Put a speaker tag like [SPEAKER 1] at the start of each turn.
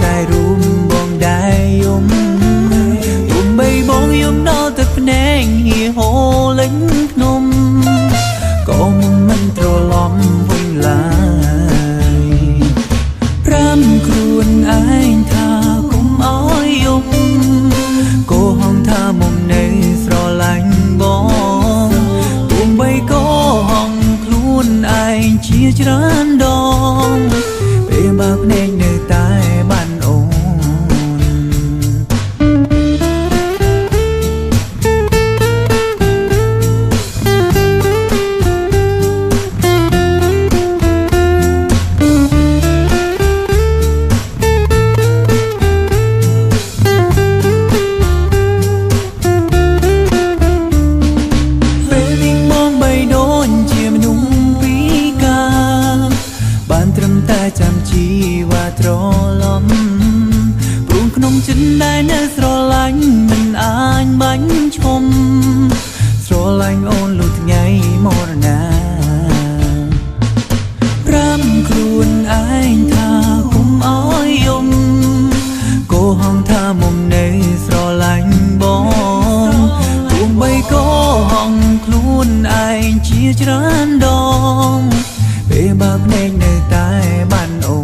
[SPEAKER 1] តែរួមបងដែរយំទុំបីបងយំដល់ទឹកភ្នែកហៀហូរលេញភ្នំក៏មិនត្រឡប់វិញឡើយប្រាំខ្លួនឯងថាកុំអោយយំក៏ហងថាមុំនៅស្រឡាញ់បងទុំបីក៏ហងខ្លួនឯងជាច្រើនដងពេលបើភ្នែកនៅតែបានអូនតែចាំជីវ៉ាត្រឡំព្រមក្នុងចិត្តដែលនៅស្រឡាញ់មិនអាចបាញ់ឈុំស្រឡាញ់អូនលុះថ្ងៃមរណាប្រាំខ្លួនឯងថាកុំអោយយំកុហកថាមុំនៅស្រឡាញ់បងទោះបីកុហកខ្លួនឯងជាច្រើនដងពេលបើភ្នែកនៅតែបានអូ